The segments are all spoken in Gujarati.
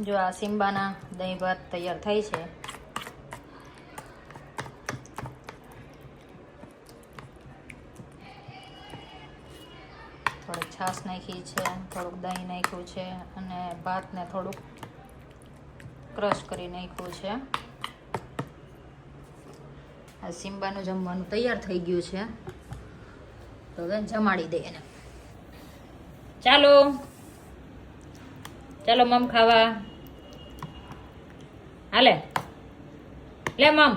જો આ સિમ્બાના દહીં ભાત તૈયાર થાય છે. થોડીક છાશ નાખી છે, થોડુંક દહીં નાખ્યું છે અને ભાતને થોડુંક ક્રશ કરી નાખ્યું છે. આ સિમ્બાનું જમવાનું તૈયાર થઈ ગયું છે. તો હવે જમાડી દઈએ એને. ચાલો ચાલો મમ ખાવા. હાલે લે મમ,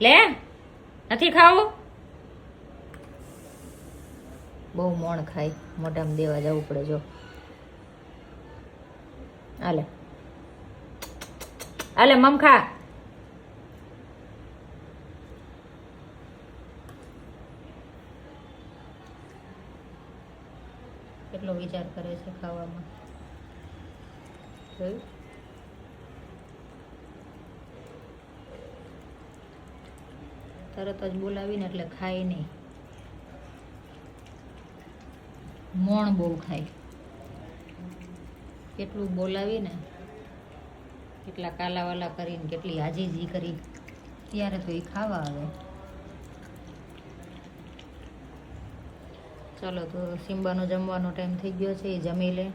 લે. નથી ખાવું? બહુ મોણ ખાય, મોઢામાં દેવા જવું પડે. જો હાલે હાલે મમ ખા. કેટલો વિચાર કરે છે ખાવામાં. જોયું? તરત જ બોલાવીને એટલે ખાય નહીં. મોણ બહુ ખાય. કેટલું બોલાવીને, કેટલા કાલાવાલા કરીને, કેટલી આજીજી કરી ત્યારે તો એ ખાવા આવે. ચાલો તો સિમ્બાનો જમવાનો ટાઈમ થઈ ગયો છે, એ જમી લે.